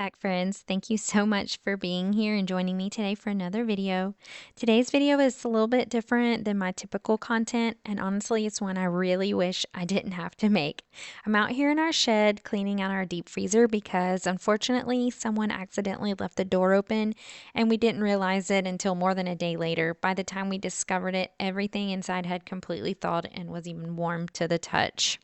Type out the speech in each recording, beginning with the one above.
back, friends. Thank you so much for being here and joining me today for another video. Today's video is a little bit different than my typical content, and honestly, it's one I really wish I didn't have to make. I'm out here in our shed cleaning out our deep freezer because unfortunately, someone accidentally left the door open and we didn't realize it until more than a day later. By the time we discovered it, everything inside had completely thawed and was even warm to the touch.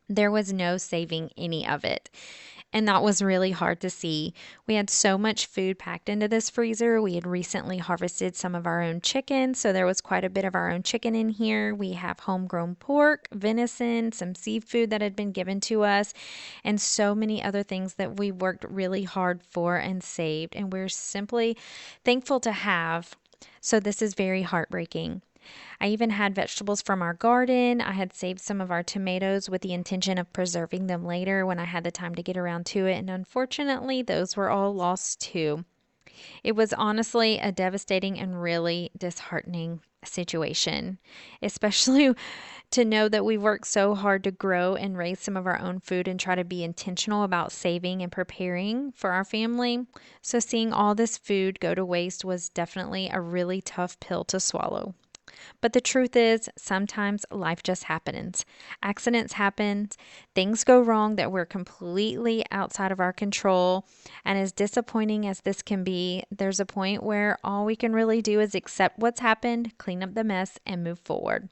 There was no saving any of it. And that was really hard to see. We had so much food packed into this freezer. We had recently harvested some of our own chicken, so there was quite a bit of our own chicken in here. We have homegrown pork, venison, some seafood that had been given to us, and so many other things that we worked really hard for and saved. And we're simply thankful to have. So this is very heartbreaking. I even had vegetables from our garden. I had saved some of our tomatoes with the intention of preserving them later when I had the time to get around to it, and unfortunately, those were all lost too. It was honestly a devastating and really disheartening situation, especially to know that we worked so hard to grow and raise some of our own food and try to be intentional about saving and preparing for our family. So seeing all this food go to waste was definitely a really tough pill to swallow. But the truth is, sometimes life just happens. Accidents happen, things go wrong that we're completely outside of our control. And as disappointing as this can be, there's a point where all we can really do is accept what's happened, clean up the mess, and move forward.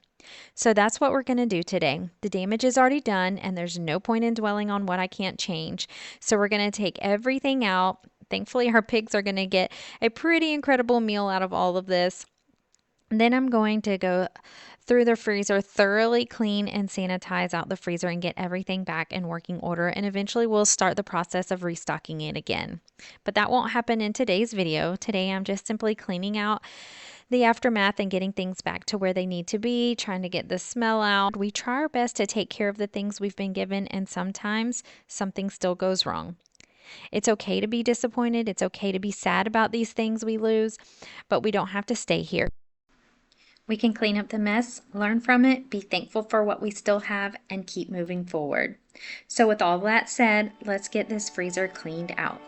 So that's what we're going to do today. The damage is already done, and there's no point in dwelling on what I can't change. So we're going to take everything out. Thankfully, our pigs are going to get a pretty incredible meal out of all of this. Then I'm going to go through the freezer, thoroughly clean and sanitize out the freezer and get everything back in working order. And eventually we'll start the process of restocking it again. But that won't happen in today's video. Today I'm just simply cleaning out the aftermath and getting things back to where they need to be, trying to get the smell out. We try our best to take care of the things we've been given, and sometimes something still goes wrong. It's okay to be disappointed. It's okay to be sad about these things we lose, but we don't have to stay here. We can clean up the mess, learn from it, be thankful for what we still have, and keep moving forward. So with all that said, let's get this freezer cleaned out.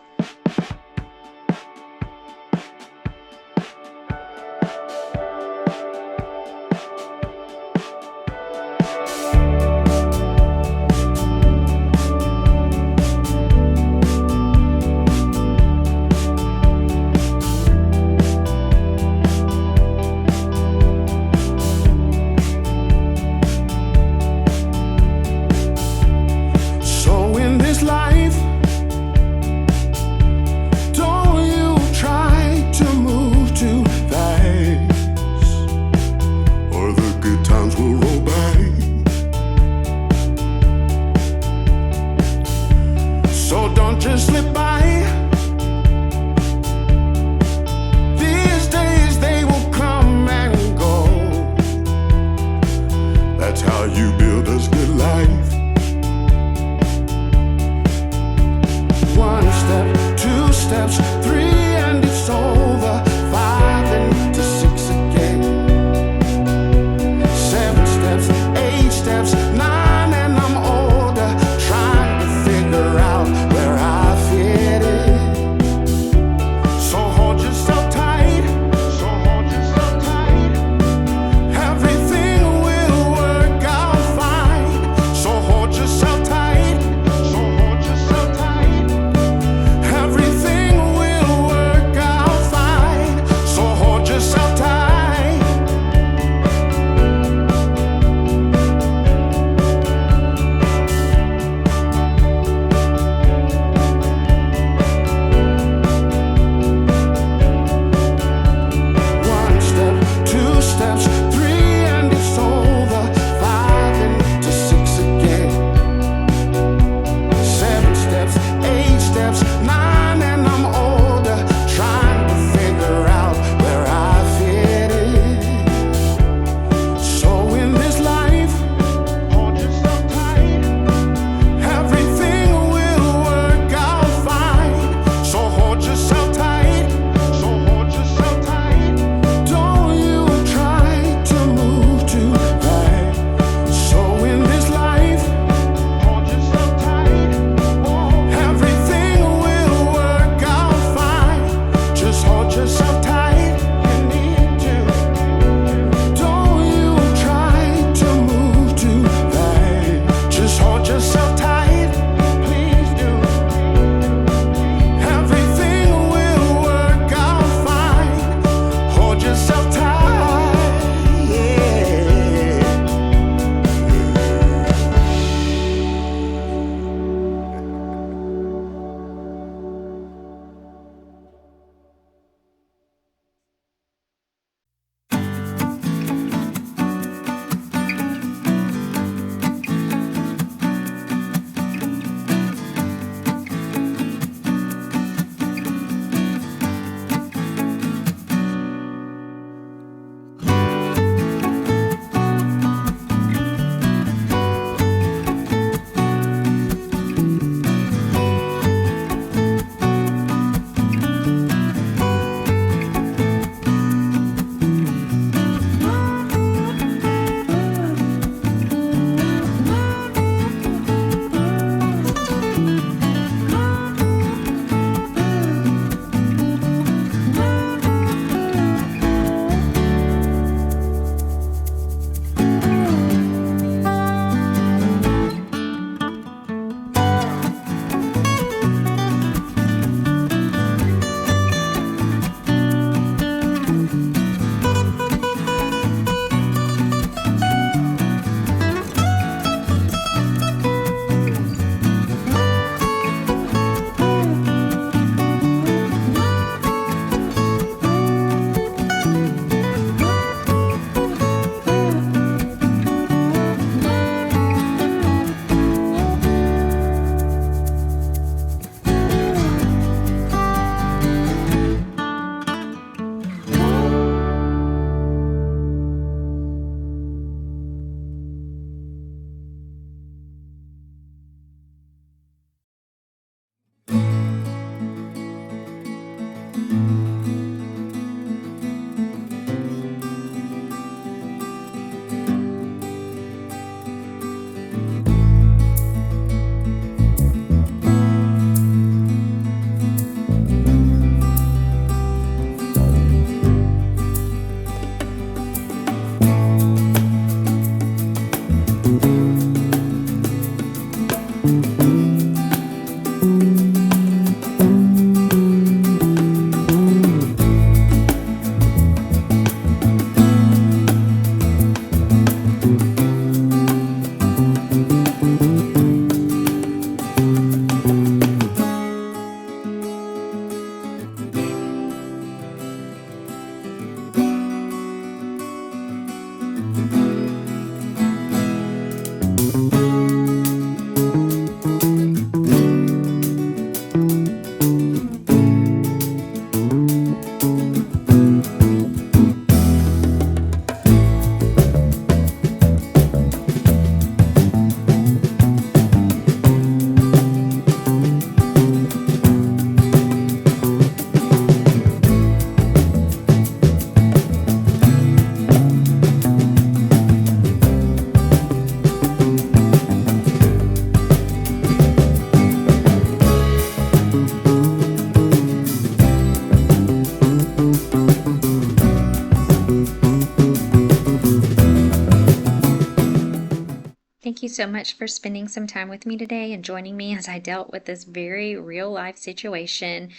so much for spending some time with me today and joining me as I dealt with this very real life situation,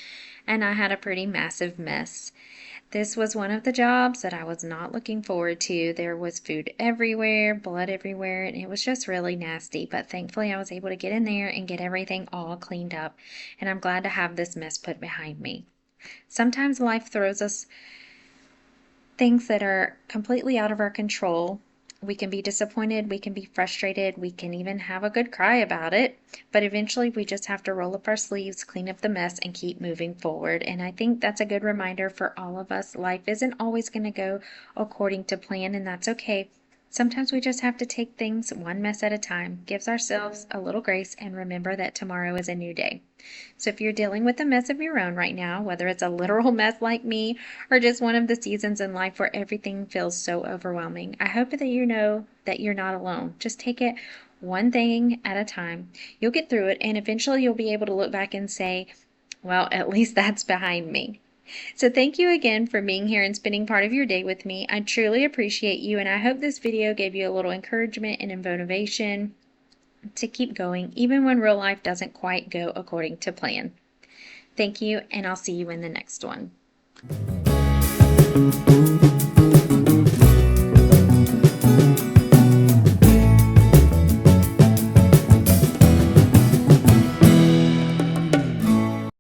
and I had a pretty massive mess. This was one of the jobs that I was not looking forward to. There was food everywhere, blood everywhere, and it was just really nasty. But thankfully, I was able to get in there and get everything all cleaned up, and I'm glad to have this mess put behind me. Sometimes life throws us things that are completely out of our control. We can be disappointed, we can be frustrated, we can even have a good cry about it, but eventually we just have to roll up our sleeves, clean up the mess, and keep moving forward. And I think that's a good reminder for all of us. Life isn't always going to go according to plan, and that's okay. Sometimes we just have to take things one mess at a time, give ourselves a little grace, and remember that tomorrow is a new day. So if you're dealing with a mess of your own right now, whether it's a literal mess like me or just one of the seasons in life where everything feels so overwhelming, I hope that you know that you're not alone. Just take it one thing at a time. You'll get through it, and eventually you'll be able to look back and say, well, at least that's behind me. So thank you again for being here and spending part of your day with me. I truly appreciate you, and I hope this video gave you a little encouragement and motivation to keep going, even when real life doesn't quite go according to plan. Thank you, and I'll see you in the next one.